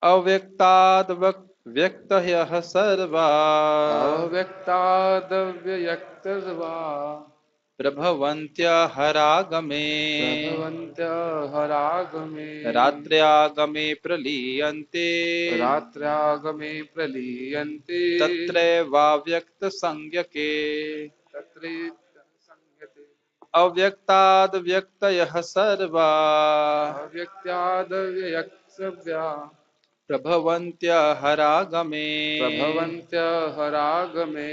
अव्यक्ताद् व्यक्तयः सर्वा अव्यक्तादव्यक्तर्वा प्रभवन्त्यहरागमे प्रभवन्त्यहरागमे रात्र्यागमे प्रलीयन्ते रात्र्यागमे प्रलीयन्ते तत्रैवाव्यक्तसंज्ञके तत्रैव अव्यक्ताद् व्यक्तयः सर्वा अव्यक्त्यादव्यक्तव्या प्रभवन्त्यहरागमे प्रभवन्त्यहरागमे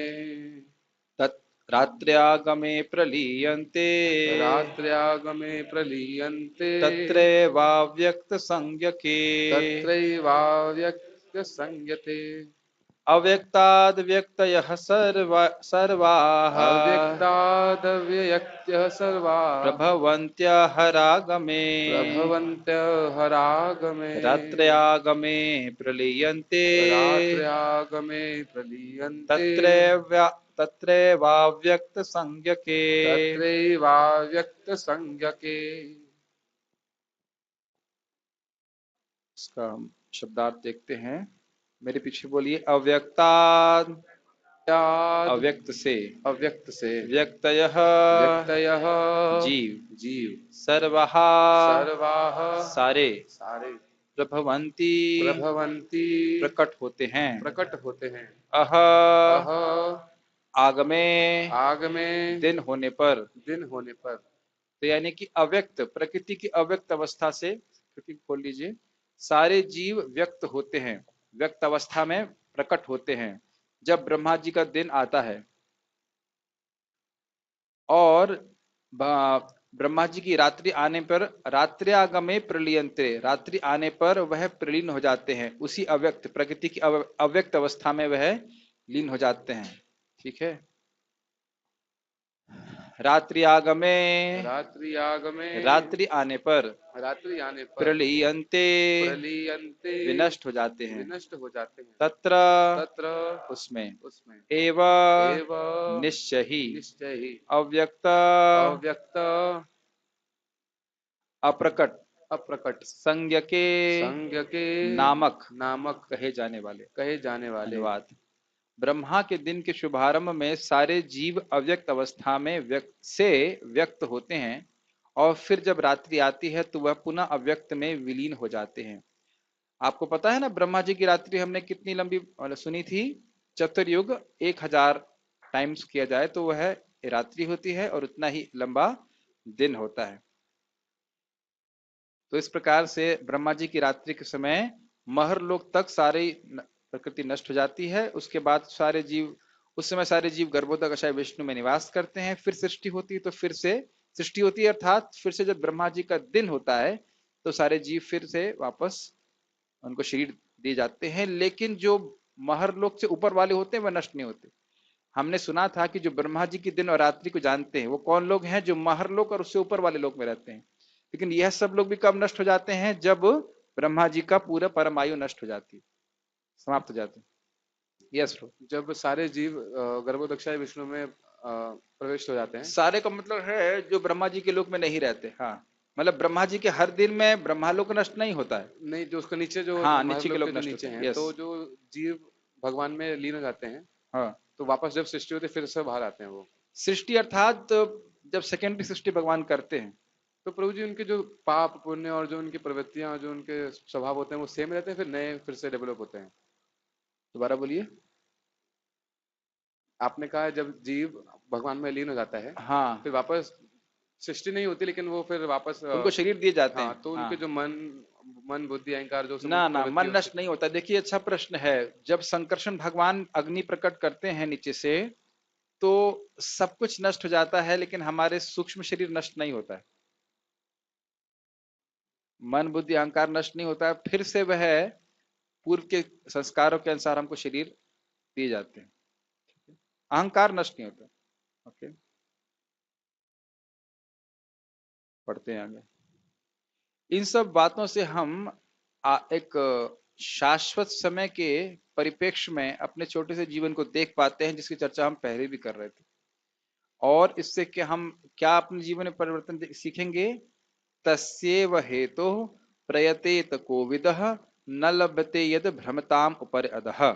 तत् रात्र्यागमे प्रलीयन्ते रात्र्यागमे प्रलीयन्ते तत्रैवाव्यक्तसंज्ञके तत्रैवाव्यक्तसंज्ञते अव्यक्ताद् व्यक्तयः सर्वाः अव्यक्तादव्यक्त्यः सर्वा प्रभवन्त्यहरागमे प्रभवन्त्यहरागमे रात्र्यागमे प्रलीयन्ते रात्र्यागमे प्रलीयन्ते तत्रैवाव्यक्तसंज्ञके। तत्रैवाव्यक्तसंज्ञके। इसका हम शब्दार्थ देखते हैं। मेरे पीछे बोलिए। अव्यक्ताद् अव्यक्त से अव्यक्त से व्यक्तयः व्यक्तयः जीव जीव सर्वः सर्वाः सारे सारे प्रभवन्ति प्रभवन्ति प्रकट होते हैं प्रकट होते हैं अह अह आगमे आगमे दिन होने पर। दिन होने पर। तो यानी कि अव्यक्त प्रकृति की अव्यक्त अवस्था से, कृति खोल लीजिए, सारे जीव व्यक्त होते हैं, व्यक्त अवस्था में प्रकट होते हैं जब ब्रह्मा जी का दिन आता है। और ब्रह्मा जी की रात्रि आने पर रात्र्यागमे प्रलीयन्ते, रात्रि आने पर वह प्रलीन हो जाते हैं, उसी अव्यक्त प्रकृति की अव्यक्त अवस्था में वह लीन हो जाते हैं। ठीक है। रात्रि आगमे रात्रि आगमे रात्रि आने पर रात्रि आने पर प्रलीयन्ते प्रलीयन्ते विनष्ट हो जाते हैं विनष्ट हो जाते हैं तत्र तत्र उसमें उसमें एव एव निश्चय ही निश्चय ही अव्यक्त अव्यक्त अप्रकट अप्रकट संज्ञके संज्ञके नामक नामक कहे जाने वाले। कहे जाने वाले। धन्यवाद। ब्रह्मा के दिन के शुभारंभ में सारे जीव अव्यक्त अवस्था में व्यक्त होते हैं और फिर जब रात्रि आती है तो वह पुनः अव्यक्त में विलीन हो जाते हैं। आपको पता है ना, ब्रह्मा जी की रात्रि हमने कितनी लंबी सुनी थी? चतुर्युग 1000 टाइम्स किया जाए तो वह रात्रि होती है और उतना ही लंबा दिन होता है। तो इस प्रकार से ब्रह्मा जी की रात्रि के समय महरलोक तक सारी प्रकृति नष्ट हो जाती है। उसके बाद सारे जीव, उस समय सारे जीव गर्भोदक विष्णु में निवास करते हैं। फिर सृष्टि होती है, तो फिर से सृष्टि होती है, अर्थात फिर से जब ब्रह्मा जी का दिन होता है तो सारे जीव फिर से वापस उनको शरीर दिए जाते हैं। लेकिन जो महरलोक से ऊपर वाले होते हैं वह नष्ट नहीं होते। हमने सुना था कि जो ब्रह्मा जी की दिन और रात्रि को जानते हैं वो कौन लोग हैं? जो महरलोक और उससे ऊपर वाले लोक में रहते हैं। लेकिन यह सब लोग भी कब नष्ट हो जाते हैं? जब ब्रह्मा जी का पूरा परमायु नष्ट हो जाती है, समाप्त हो जाते हैं। यस रो। जब सारे जीव गर्भोदक्षाय विष्णु में प्रवेश हो जाते हैं। सारे का मतलब है जो ब्रह्मा जी के लोक में नहीं रहते। हाँ, मतलब ब्रह्मा जी के हर दिन में ब्रह्मालोक नष्ट नहीं होता है। नहीं, जो उसके नीचे जो हाँ, नीचे के महर्लोक के लोग जो नष्ट नीचे होते हैं। हैं, यस। तो जो जीव भगवान में लीन हो जाते हैं, हाँ, तो वापस जब सृष्टि होती है फिर से बाहर आते हैं वो। सृष्टि अर्थात जब सेकेंडरी सृष्टि भगवान करते हैं तो प्रभु जी उनके जो पाप पुण्य और जो उनकी प्रवृत्तियां, जो उनके स्वभाव होते हैं वो सेम रहते हैं, फिर नए फिर से डेवलप होते हैं। दोबारा बोलिए। आपने कहा है जब जीव भगवान में लीन हो जाता है हाँ, फिर वापस सृष्टि नहीं होती, लेकिन वो फिर वापस उनको शरीर दिए जाते हाँ, हैं। तो हाँ, उनके जो मन मन बुद्धि अहंकार जो सब ना उनकी ना, प्रवृत्ति मन होती नष्ट नहीं होता। देखिए, अच्छा प्रश्न है। जब संकर्षण भगवान अग्नि प्रकट करते हैं नीचे से तो सब कुछ नष्ट हो जाता है, लेकिन हमारे सूक्ष्म शरीर नष्ट नहीं होता है। मन बुद्धि अहंकार नष्ट नहीं होता है, फिर से वह पूर्व के संस्कारों के अनुसार हमको शरीर दिए जाते हैं। अहंकार नष्ट नहीं होता। ओके, पढ़ते हैं आगे। इन सब बातों से हम एक शाश्वत समय के परिप्रेक्ष्य में अपने छोटे से जीवन को देख पाते हैं, जिसकी चर्चा हम पहले भी कर रहे थे। और इससे कि हम क्या अपने जीवन में परिवर्तन सीखेंगे? तस्येव हेतु प्रयतेत कोविदः न लभते यद भ्रमताम उपर अधः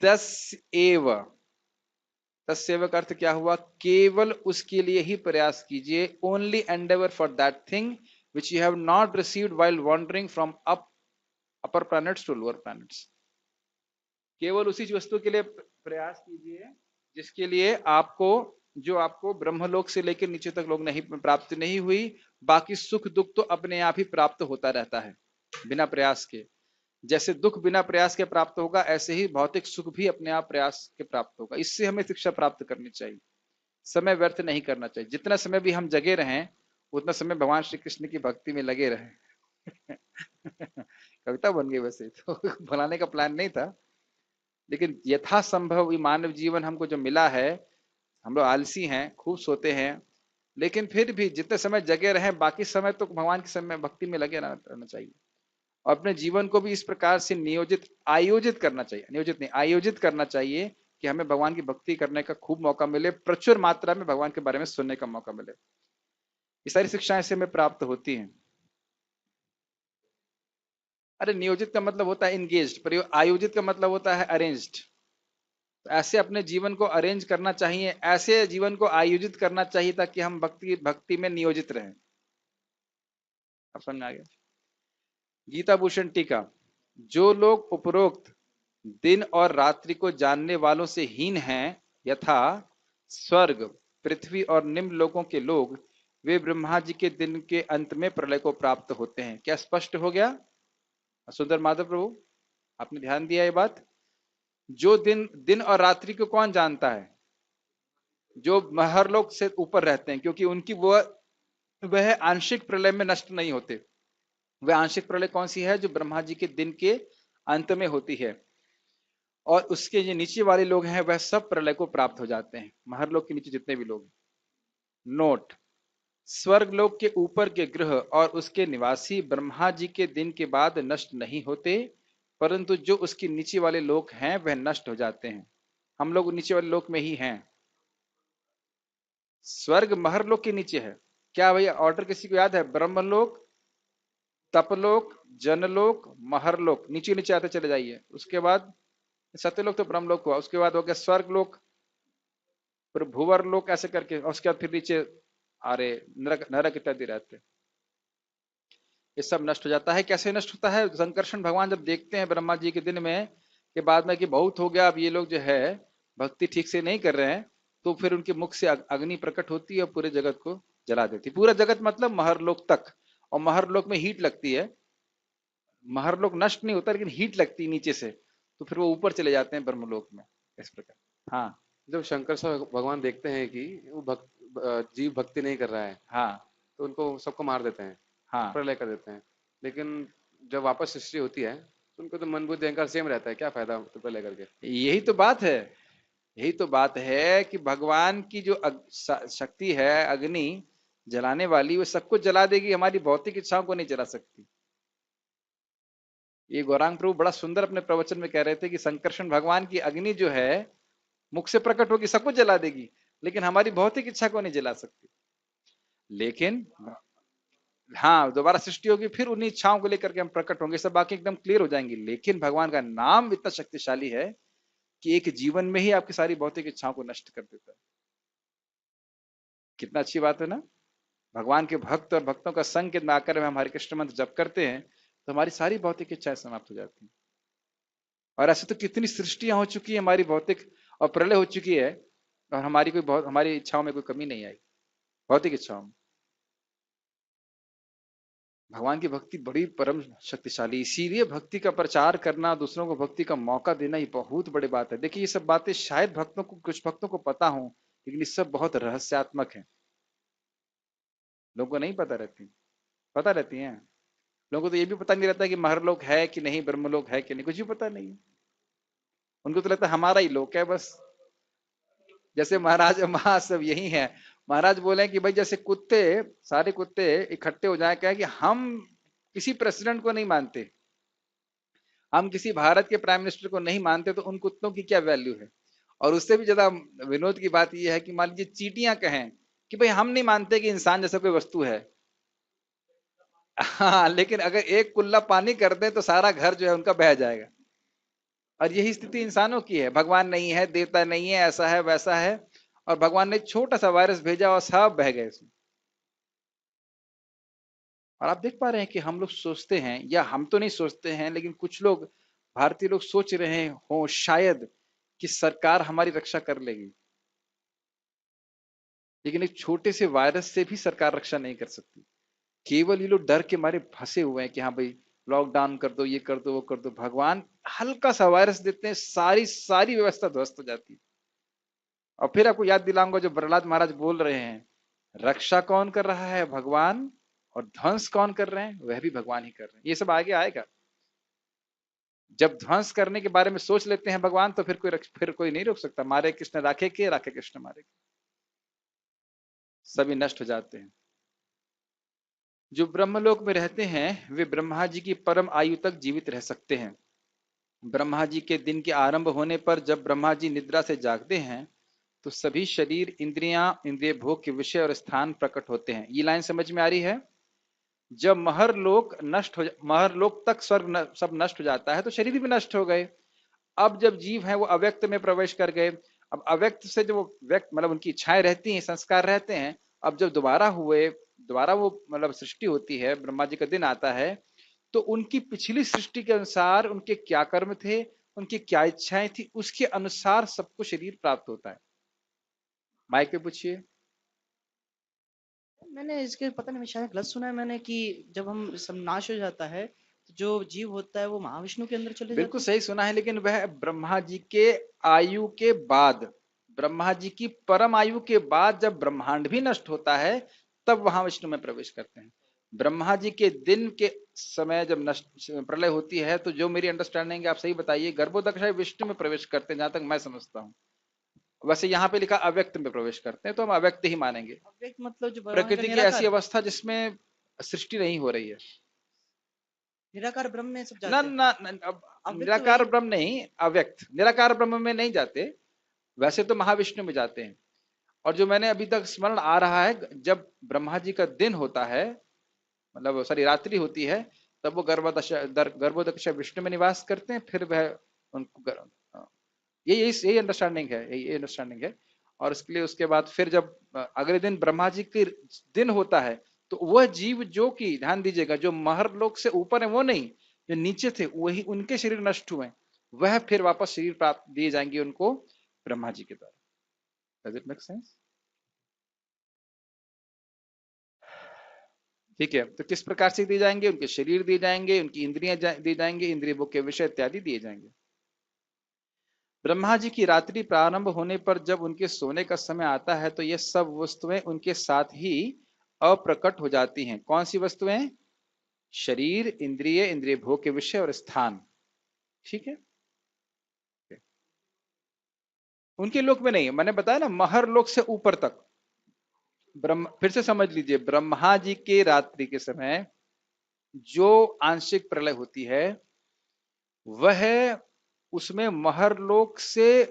तस्एव। तस्एव का अर्थ क्या हुआ? केवल उसके लिए ही प्रयास कीजिए। Only endeavour for that thing which you have not received while wandering from upper planets to lower planets. केवल उसी वस्तु के लिए प्रयास कीजिए जिसके लिए आपको, जो आपको ब्रह्मलोक से लेकर नीचे तक लोग नहीं प्राप्त नहीं हुई। बाकी सुख दुख तो अपने आप ही प्राप्त होता रहता है बिना प्रयास के। जैसे दुख बिना प्रयास के प्राप्त होगा, ऐसे ही भौतिक सुख भी अपने आप प्रयास के प्राप्त होगा। इससे हमें शिक्षा प्राप्त करनी चाहिए। समय व्यर्थ नहीं करना चाहिए। जितना समय भी हम जगे रहें उतना समय भगवान श्री कृष्ण की भक्ति में लगे रहें। कविता बन गई वैसे तो, बनाने का प्लान नहीं था, लेकिन यथासंभव ये मानव जीवन हमको जो मिला है, हम लोग आलसी हैं, खूब सोते हैं, लेकिन फिर भी जितने समय जगे रहे बाकी समय तो भगवान के समय भक्ति में लगे रहना चाहिए। और अपने जीवन को भी इस प्रकार से नियोजित आयोजित करना चाहिए, नियोजित नहीं आयोजित करना चाहिए कि हमें भगवान की भक्ति करने का खूब मौका मिले, प्रचुर मात्रा में भगवान के बारे में सुनने का मौका मिले। ये सारी शिक्षाएं से हमें प्राप्त होती हैं। अरे नियोजित का मतलब होता है इंगेज्ड, पर आयोजित का मतलब होता है अरेंज्ड। तो ऐसे अपने जीवन को अरेंज करना चाहिए, ऐसे जीवन को आयोजित करना चाहिए ताकि हम भक्ति में नियोजित रहें। अब समझ में आ गया? गीता भूषण टीका। जो लोग उपरोक्त दिन और रात्रि को जानने वालों से हीन हैं, यथा स्वर्ग, पृथ्वी और निम्न लोकों के लोग, वे ब्रह्मा जी के दिन के अंत में प्रलय को प्राप्त होते हैं। क्या स्पष्ट हो गया? सुंदर माधव प्रभु, आपने ध्यान दिया ये बात? जो दिन दिन और रात्रि को कौन जानता है? जो महरलोक से ऊपर रहते हैं, क्योंकि उनकी वह आंशिक प्रलय में नष्ट नहीं होते। वह आंशिक प्रलय कौन सी है? जो ब्रह्मा जी के दिन के अंत में होती है। और उसके जो नीचे वाले लोग हैं वह सब प्रलय को प्राप्त हो जाते हैं, महरलोक के नीचे जितने भी लोग। नोट, स्वर्ग लोक के ऊपर के ग्रह और उसके निवासी ब्रह्मा जी के दिन के बाद नष्ट नहीं होते, परंतु जो उसके नीचे वाले लोग हैं वह नष्ट हो जाते हैं। हम लोग नीचे वाले लोक में ही हैं। स्वर्ग महरलोक के नीचे है। क्या भैया ऑर्डर किसी को याद है? ब्रह्मलोक, तपलोक, जनलोक, महरलोक, नीचे नीचे आते चले जाइए। उसके बाद सत्यलोक तो ब्रह्मलोक हुआ, उसके बाद हो गया स्वर्ग लोक, फिर भूवर लोक, ऐसे करके, और उसके बाद फिर नीचे आरे नरक, नरक इत्यादि रहते। ये सब नष्ट हो जाता है। कैसे नष्ट होता है? संकर्षण भगवान जब देखते हैं ब्रह्मा जी के दिन में के बाद में कि बहुत हो गया, अब ये लोग जो है भक्ति ठीक से नहीं कर रहे हैं, तो फिर उनके मुख से अग्नि प्रकट होती है और पूरे जगत को जला देती। पूरा जगत मतलब महरलोक तक। और महरलोक में हीट लगती है। महरलोक नष्ट नहीं होता लेकिन हीट लगती है नीचे से, तो फिर वो ऊपर चले जाते हैं ब्रह्मलोक में, इस प्रकार। हाँ जब शंकर से भगवान देखते हैं कि वो जीव भक्ति नहीं कर रहा है, हाँ तो उनको सबको मार देते हैं, हाँ। प्रलय कर देते हैं। लेकिन जब वापस सृष्टि होती है तो उनको तो मन बुद्धि अहंकार सेम रहता है, क्या फायदा तो प्रलय करके। यही तो बात है। यही तो बात है कि भगवान की जो शक्ति है अग्नि जलाने वाली, वो सबको जला देगी, हमारी भौतिक इच्छाओं को नहीं जला सकती। ये गौरांग प्रभु बड़ा सुंदर अपने प्रवचन में कह रहे थे कि संकर्षण भगवान की अग्नि जो है मुख से प्रकट होगी, सबको जला देगी, लेकिन हमारी भौतिक इच्छा को नहीं जला सकती। लेकिन हाँ, दोबारा सृष्टि होगी, फिर उन्हीं इच्छाओं को लेकर के हम प्रकट होंगे, सब बाकी एकदम क्लियर हो जाएंगी। लेकिन भगवान का नाम इतना शक्तिशाली है कि एक जीवन में ही आपकी सारी भौतिक इच्छाओं को नष्ट कर देता है। कितना अच्छी बात है ना? भगवान के भक्त और भक्तों का संग के आकर में हम हरे कृष्ण मंत्र जप करते हैं तो हमारी सारी भौतिक इच्छाएं समाप्त हो जाती हैं। और ऐसे तो कितनी सृष्टियां हो चुकी है हमारी भौतिक, और प्रलय हो चुकी है, और हमारी इच्छाओं में कोई कमी नहीं आई, भौतिक इच्छाओं में। भगवान की भक्ति बड़ी परम शक्तिशाली, इसीलिए भक्ति का प्रचार करना, दूसरों को भक्ति का मौका देना, ये बहुत बड़ी बात है। देखिए ये सब बातें शायद भक्तों को, कुछ भक्तों को पता हो, लेकिन ये सब बहुत रहस्यात्मक है, लोगों को नहीं पता रहती। पता रहती है लोगों को, तो ये भी पता नहीं रहता कि महरलोक है कि नहीं, ब्रह्मलोक है कि नहीं, कुछ भी पता नहीं है। उनको तो लगता है हमारा ही लोक है बस। जैसे महाराज वहां सब यही है, महाराज बोले कि भाई जैसे कुत्ते, सारे कुत्ते इकट्ठे हो जाए, कहे कि हम किसी प्रेसिडेंट को नहीं मानते, हम किसी भारत के प्राइम मिनिस्टर को नहीं मानते, तो उन कुत्तों की क्या वैल्यू है? और उससे भी ज्यादा विनोद की बात यह है कि मान लीजिए चींटियां कहें कि भाई हम नहीं मानते कि इंसान जैसा कोई वस्तु है, हाँ, लेकिन अगर एक कुल्ला पानी कर दें तो सारा घर जो है उनका बह जाएगा। और यही स्थिति इंसानों की है, भगवान नहीं है, देवता नहीं है, ऐसा है वैसा है, और भगवान ने छोटा सा वायरस भेजा और सब बह गए इसमें। और आप देख पा रहे हैं कि हम लोग सोचते हैं, या हम तो नहीं सोचते हैं लेकिन कुछ लोग, भारतीय लोग सोच रहे हो शायद कि सरकार हमारी रक्षा कर लेगी, लेकिन एक छोटे से वायरस से भी सरकार रक्षा नहीं कर सकती। केवल ये लोग डर के मारे फंसे हुए हैं कि हाँ भाई लॉकडाउन कर दो, ये कर दो, वो कर दो। भगवान हल्का सा वायरस देते हैं, सारी सारी व्यवस्था ध्वस्त हो जाती है। और फिर आपको याद दिलाऊंगा जो प्रहलाद महाराज बोल रहे हैं, रक्षा कौन कर रहा है? भगवान। और ध्वंस कौन कर रहे हैं? वह भी भगवान ही कर रहे हैं। ये सब आगे आएगा। जब ध्वंस करने के बारे में सोच लेते हैं भगवान, तो फिर कोई नहीं रोक सकता। मारे कृष्ण राखे के, राखे कृष्ण मारे के, सभी नष्ट हो जाते हैं। जो ब्रह्मलोक में रहते हैं वे ब्रह्मा जी की परम आयु तक जीवित रह सकते हैं। ब्रह्मा जी के दिन के आरंभ होने पर जब ब्रह्मा जी निद्रा से जागते हैं तो सभी शरीर, इंद्रियां, इंद्रिय भोग के विषय और स्थान प्रकट होते हैं। ये लाइन समझ में आ रही है? जब महरलोक तक सब नष्ट हो जाता है तो शरीर भी नष्ट हो गए। अब जब जीव है वो अव्यक्त में प्रवेश कर गए। अब अव्यक्त से जो व्यक्त मतलब उनकी इच्छाएं रहती हैं, संस्कार रहते हैं। अब जब दोबारा वो मतलब सृष्टि होती है, ब्रह्मा जी का दिन आता है, तो उनकी पिछली सृष्टि के अनुसार उनके क्या कर्म थे, उनकी क्या इच्छाएं थी, उसके अनुसार सबको शरीर प्राप्त होता है। माइक पे पूछिए। मैंने इसके पता नहीं, मैं शायद गलत सुना है मैंने कि जब हम सब नाश हो जाता है तो जो जीव होता है वो महाविष्णु के अंदर चले बिल्कुल जाते हैं। सही सुना है, लेकिन वह ब्रह्मा जी के आयु के बाद, ब्रह्मा जी की परम आयु के बाद जब ब्रह्मांड भी नष्ट होता है, तब वहां विष्णु में प्रवेश करते हैं। ब्रह्मा जी के दिन के समय जब नष्ट प्रलय होती है, तो जो मेरी अंडरस्टैंडिंग है, आप सही बताइए, गर्भोदक विष्णु में प्रवेश करते हैं, जहां तक मैं समझता हूँ। वैसे यहाँ पे लिखा अव्यक्त में प्रवेश करते हैं, तो हम अव्यक्त ही मानेंगे। अव्यक्त मतलब जो भगवान का प्रकृति की ऐसी निराकार, अवस्था जिसमें सृष्टि नहीं हो रही है। निराकार ब्रह्म में सब ना जाते हैं। ना, ना अब अव्यक्त तो निराकार वही। ब्रह्म नहीं, अव्यक्त। निराकार ब्रह्म में नहीं जाते, वैसे तो महाविष्णु में जाते हैं। और जो मैंने अभी तक स्मरण आ रहा है, जब ब्रह्मा जी का दिन होता है, मतलब सॉरी रात्रि होती है, तब वो गर्भोदक विष्णु में निवास करते हैं। फिर वह उनको यही अंडरस्टैंडिंग है, यही अंडरस्टैंडिंग है। और उसके लिए उसके बाद फिर जब अगले दिन ब्रह्मा जी के दिन होता है, तो वह जीव जो कि ध्यान दीजिएगा, जो महरलोक से ऊपर है वो नहीं, जो नीचे थे वही, उनके शरीर नष्ट हुए, वह फिर वापस शरीर प्राप्त दिए जाएंगे उनको ब्रह्मा जी के द्वारा। Does it make sense? ठीक है, तो किस प्रकार से दिए जाएंगे? उनके शरीर दिए जाएंगे, उनकी इंद्रियां दिए जाएंगे, इंद्रिय भोग के विषय इत्यादि दिए जाएंगे। ब्रह्मा जी की रात्रि प्रारंभ होने पर जब उनके सोने का समय आता है, तो ये सब वस्तुएं उनके साथ ही अप्रकट हो जाती हैं। कौन सी वस्तुएं? शरीर, इंद्रिय, इंद्रिय भोग के विषय और स्थान। ठीक है, उनके लोक में नहीं, मैंने बताया ना, महर लोक से ऊपर तक। ब्रह्म, फिर से समझ लीजिए, ब्रह्मा जी के रात्रि के समय जो आंशिक प्रलय होती है, वह उसमें महरलोक से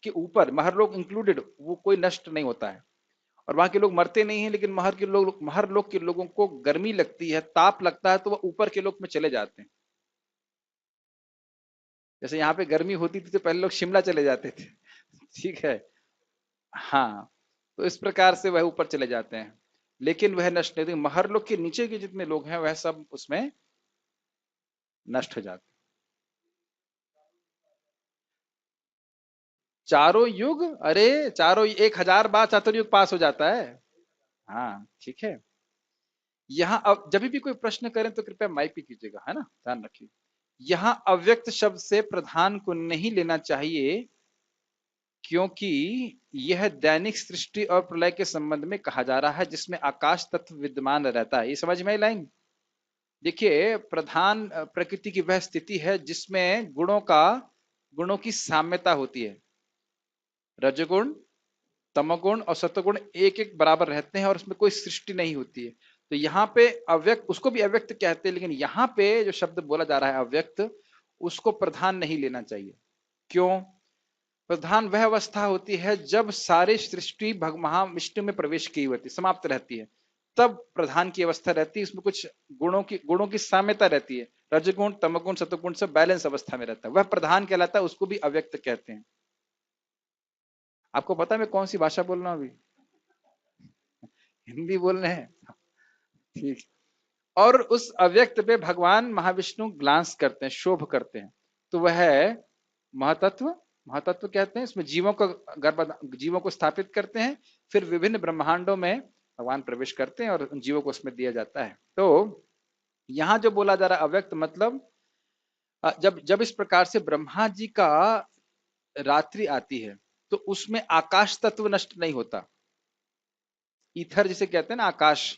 के ऊपर, महरलोक इंक्लूडेड, वो कोई नष्ट नहीं होता है। और वहां के लोग मरते नहीं हैं, लेकिन महरलोक के लोगों को गर्मी लगती है, ताप लगता है, तो वह ऊपर के लोक में चले जाते हैं। जैसे यहाँ पे गर्मी होती थी तो पहले लोग शिमला चले जाते थे। ठीक है। हाँ, तो इस प्रकार से वह ऊपर चले जाते हैं, लेकिन वह नष्ट नहीं होते। महरलोक के नीचे के जितने लोग हैं वह सब उसमें नष्ट हो जाते हैं। चारों युग, अरे चारों 1000 बार चतुर्युग पास हो जाता है। हाँ ठीक है। यहाँ अब जब भी कोई प्रश्न करें तो कृपया माइक पे कीजिएगा, है ना, ध्यान रखिए। यहाँ अव्यक्त शब्द से प्रधान को नहीं लेना चाहिए, क्योंकि यह दैनिक सृष्टि और प्रलय के संबंध में कहा जा रहा है, जिसमें आकाश तत्व विद्यमान रहता है। ये समझ में आई लाइन? देखिए, प्रधान प्रकृति की वह स्थिति है जिसमें गुणों की साम्यता होती है। रजगुण, तमोगुण और सत्वगुण एक एक बराबर रहते हैं, और उसमें कोई सृष्टि नहीं होती है। तो यहाँ पे अव्यक्त, उसको भी अव्यक्त कहते हैं, लेकिन यहाँ पे जो शब्द बोला जा रहा है अव्यक्त, उसको प्रधान नहीं लेना चाहिए। क्यों? प्रधान वह अवस्था होती है जब सारी सृष्टि महाविष्णु में प्रवेश की होती, समाप्त रहती है, तब प्रधान की अवस्था रहती है, उसमें कुछ गुणों की साम्यता रहती है, रजगुण तमगुण सतगुण सब बैलेंस अवस्था में रहता है, वह प्रधान कहलाता है, उसको भी अव्यक्त कहते हैं। आपको पता है मैं कौन सी भाषा बोल रहा हूं अभी? हिंदी बोल रहे हैं, ठीक। और उस अव्यक्त पे भगवान महाविष्णु ग्लांस करते हैं, शोभ करते हैं, तो वह है महतत्व। महतत्व कहते हैं, इसमें जीवों को स्थापित करते हैं, फिर विभिन्न ब्रह्मांडों में भगवान प्रवेश करते हैं और उन जीवों को उसमें दिया जाता है। तो यहाँ जो बोला जा रहा है अव्यक्त मतलब, जब जब इस प्रकार से ब्रह्मा जी का रात्रि आती है तो उसमें आकाश तत्व नष्ट नहीं होता। ईथर जिसे कहते हैं ना, आकाश,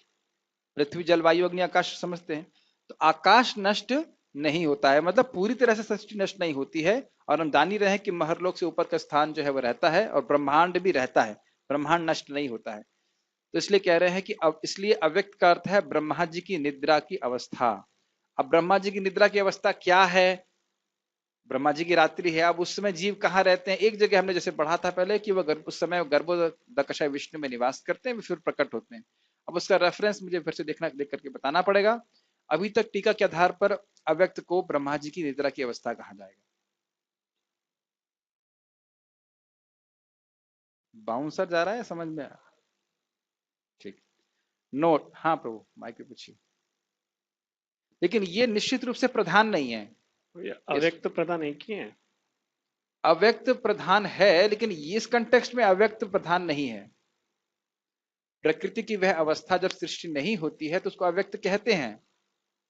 पृथ्वी जल वायु अग्नि आकाश समझते हैं, तो आकाश नष्ट नहीं होता है, मतलब पूरी तरह से सृष्टि नष्ट नहीं होती है। और हम जान ही रहे हैं कि महरलोक से ऊपर का स्थान जो है वह रहता है और ब्रह्मांड भी रहता है, ब्रह्मांड नष्ट नहीं होता है। तो इसलिए कह रहे हैं कि अब इसलिए अव्यक्त का अर्थ है ब्रह्मा जी की निद्रा की अवस्था। अब ब्रह्मा जी की निद्रा की अवस्था क्या है? ब्रह्मा जी की रात्रि है। अब उस समय जीव कहाँ रहते हैं? एक जगह हमने जैसे पढ़ा था पहले कि वह उस समय गर्भोदकशा विष्णु में निवास करते हैं, फिर प्रकट होते हैं। अब उसका रेफरेंस मुझे फिर से देख करके बताना पड़ेगा। अभी तक टीका के आधार पर अव्यक्त को ब्रह्मा जी की निद्रा की अवस्था कहा जाएगा। बाउंसर जा रहा है, समझ में? ठीक, नोट। हाँ प्रभु, माइक पे पूछिए। लेकिन ये निश्चित रूप से प्रधान नहीं है। अव्यक्त प्रधान एक ही है? अव्यक्त प्रधान है, लेकिन इस कंटेक्स्ट में अव्यक्त प्रधान नहीं है। प्रकृति की वह अवस्था जब सृष्टि नहीं होती है तो उसको अव्यक्त कहते हैं,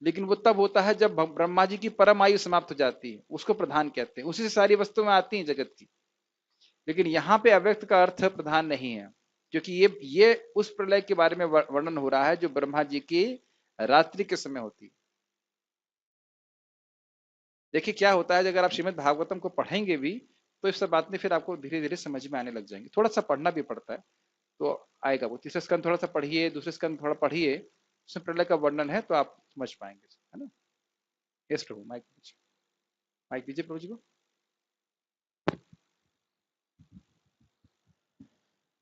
लेकिन वो तब होता है जब ब्रह्मा जी की परम आयु समाप्त हो जाती है, उसको प्रधान कहते हैं। उसी से सारी वस्तुएं आती हैं जगत की। लेकिन यहाँ पे अव्यक्त का अर्थ प्रधान नहीं है, क्योंकि ये उस प्रलय के बारे में वर्णन हो रहा है जो ब्रह्मा जी की रात्रि के समय होती है। देखिए क्या होता है, अगर आप श्रीमद् भागवतम को पढ़ेंगे भी तो इस सब बातें फिर आपको धीरे धीरे समझ में आने लग जाएंगी। थोड़ा सा पढ़ना भी पड़ता है तो आएगा। वो तीसरा स्कंद थोड़ा सा पढ़िए, दूसरे स्कंद थोड़ा पढ़िए, उसमें प्रलय का वर्णन है तो आप समझ पाएंगे, है ना? यस प्रभु, माइक दीजिए प्रभु जी को।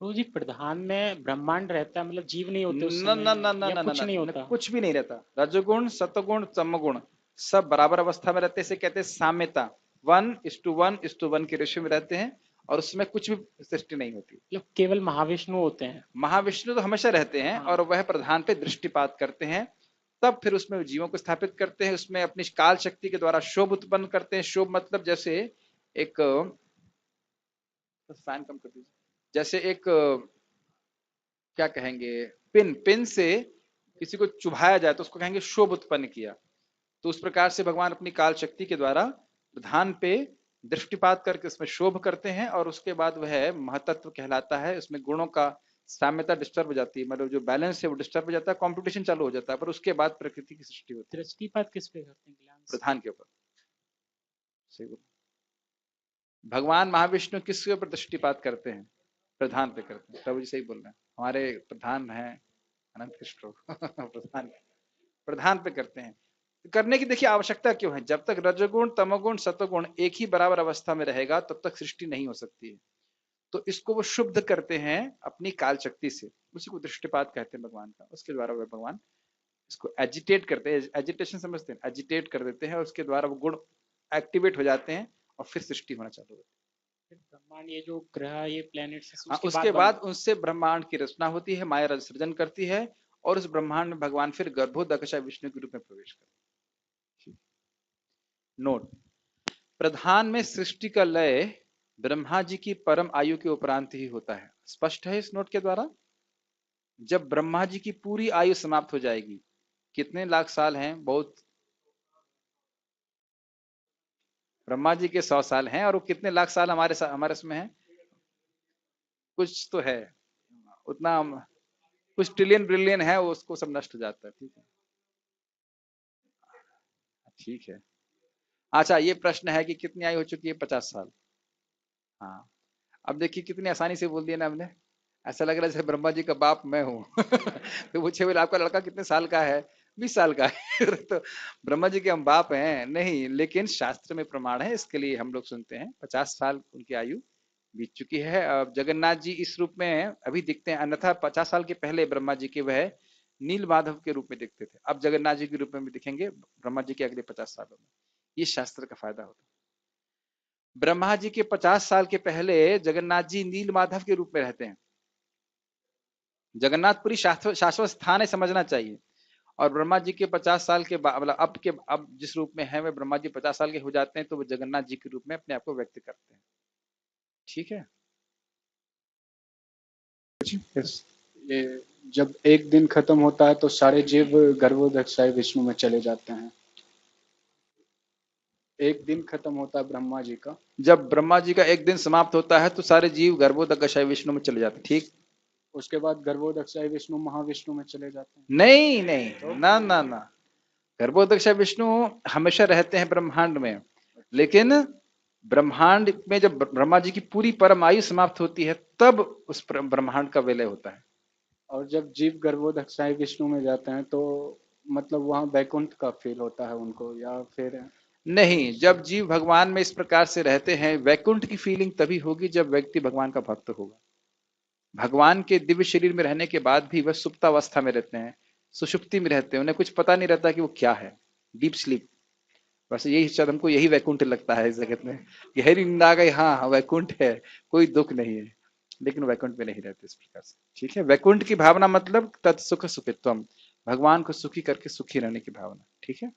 प्रभु जी, प्रधान में ब्रह्मांड रहता है, मतलब जीव नहीं होते उस न समय, न न न या न कुछ न नहीं न होता? कुछ भी नहीं रहता। रजोगुण सतगुण तमगुण सब बराबर अवस्था में रहते हैं, इसे कहते हैं साम्यता। 1:1:1 के रेशियो में रहते हैं और उसमें कुछ भी सृष्टि नहीं होती। मतलब केवल महाविष्णु होते हैं? महाविष्णु तो हमेशा रहते हैं और वह प्रधान पे दृष्टिपात करते हैं, तब फिर उसमें जीवों को स्थापित करते हैं, उसमें अपनी काल शक्ति के द्वारा शोभ उत्पन्न करते हैं। शोभ मतलब जैसे एक फैन कम कर दीजिए, जैसे एक क्या कहेंगे, पिन से किसी को चुभाया जाए तो उसको कहेंगे शोभ उत्पन्न किया। तो उस प्रकार से भगवान अपनी काल शक्ति के द्वारा प्रधान पे दृष्टिपात करके उसमें शोभ करते हैं और उसके बाद वह महतत्व कहलाता है। उसमें गुणों का साम्यता डिस्टर्ब हो जाती है, मतलब जो बैलेंस है वो डिस्टर्ब हो जाता है, कॉम्पिटिशन चालू हो जाता है, पर उसके बाद प्रकृति की सृष्टि होती है। दृष्टिपात किस पे करते हैं? ग्लांस? प्रधान के ऊपर। सही बोल। भगवान महाविष्णु किसके ऊपर दृष्टिपात करते हैं? प्रधान पे करते हैं। प्रभु जी सही बोल रहे हैं, हमारे प्रधान है अनंत कृष्ण प्रधान पे करते हैं। करने की देखिए आवश्यकता क्यों है? जब तक रजोगुण तमोगुण सतोगुण एक ही बराबर अवस्था में रहेगा तब तक सृष्टि नहीं हो सकती है। तो इसको वो शुद्ध करते हैं अपनी काल शक्ति से, उसी को दृष्टिपात कहते हैं भगवान का। उसके द्वारा वह भगवान इसको एजिटेट करते हैं, एजिटेशन समझते हैं, एजिटेट कर देते हैं और उसके द्वारा वो गुण एक्टिवेट हो जाते हैं और फिर सृष्टि होना चालू होती है। ब्रह्मांड, ये जो ग्रह, ये प्लैनेट्स, उसके बाद उनसे ब्रह्मांड की रचना होती है, माया रज सृजन करती है और उस ब्रह्मांड में भगवान फिर गर्भोदकशा विष्णु के रूप में प्रवेश करते हैं। नोट, प्रधान में सृष्टि का लय ब्रह्मा जी की परम आयु के उपरांत ही होता है। स्पष्ट है इस नोट के द्वारा? जब ब्रह्मा जी की पूरी आयु समाप्त हो जाएगी, कितने लाख साल हैं? बहुत। ब्रह्मा जी के 100 साल हैं और वो कितने लाख साल हमारे इसमें है? कुछ तो है, उतना कुछ ट्रिलियन ब्रिलियन है, उसको सब नष्ट हो जाता है। ठीक है, ठीक है। अच्छा, ये प्रश्न है कि कितनी आयु हो चुकी है? 50 साल। हाँ, अब देखिए कितनी आसानी से बोल दिया ना हमने। ऐसा लग रहा है जैसे ब्रह्मा जी का बाप मैं हूँ तो पूछे बोले आपका लड़का कितने साल का है? 20 साल का है तो ब्रह्मा जी के हम बाप हैं? नहीं, लेकिन शास्त्र में प्रमाण है इसके लिए, हम लोग सुनते हैं 50 साल उनकी आयु बीत चुकी है। अब जगन्नाथ जी इस रूप में अभी दिखते हैं, अन्यथा 50 साल के पहले ब्रह्मा जी के वह नील माधव के रूप में दिखते थे, अब जगन्नाथ जी के रूप में भी दिखेंगे ब्रह्मा जी के अगले 50 सालों में। ये शास्त्र का फायदा होता है। ब्रह्मा जी के 50 साल के पहले जगन्नाथ जी नील माधव के रूप में रहते हैं। जगन्नाथपुरी शाश्वत स्थान है, समझना चाहिए। और ब्रह्मा जी के 50 साल के बाद, मतलब अब जिस रूप में है वे ब्रह्मा जी 50 साल के हो जाते हैं तो वो जगन्नाथ जी के रूप में अपने आप को व्यक्त करते हैं। ठीक है। yes. ये जब एक दिन खत्म होता है तो सारे जीव गर्भोदक्षाय विष्णु में चले जाते हैं। एक दिन खत्म होता है ब्रह्मा जी का, जब ब्रह्मा जी का एक दिन समाप्त होता है तो सारे जीव गर्भोदक्षाय विष्णु में चले जाते हैं। ठीक। उसके बाद गर्भोदक्षाय विष्णु महाविष्णु में चले जाते हैं। नहीं नहीं, ना ना ना, गर्भोदक्षाय विष्णु हमेशा रहते हैं ब्रह्मांड में, लेकिन ब्रह्मांड में जब ब्रह्मा जी की पूरी परम आयु समाप्त होती है तब उस ब्रह्मांड का विलय होता है। और जब जीव गर्भोदक्षाय विष्णु में जाते हैं तो मतलब वहां वैकुंठ का फील होता है उनको, या फिर नहीं, जब जीव भगवान में इस प्रकार से रहते हैं, वैकुंठ की फीलिंग तभी होगी जब व्यक्ति भगवान का भक्त होगा। भगवान के दिव्य शरीर में रहने के बाद भी वह सुप्तावस्था में रहते हैं, सुषुप्ति में रहते हैं, उन्हें कुछ पता नहीं रहता कि वो क्या है, डीप स्लीप। बस यही शायद हमको यही वैकुंठ लगता है इस जगत में, गहरी नींद आ गई, हाँ वैकुंठ है, कोई दुख नहीं है, लेकिन वैकुंठ में नहीं रहते इस प्रकार से। ठीक है। वैकुंठ की भावना मतलब तत्सुख सुखित्वम, भगवान को सुखी करके सुखी रहने की भावना। ठीक है।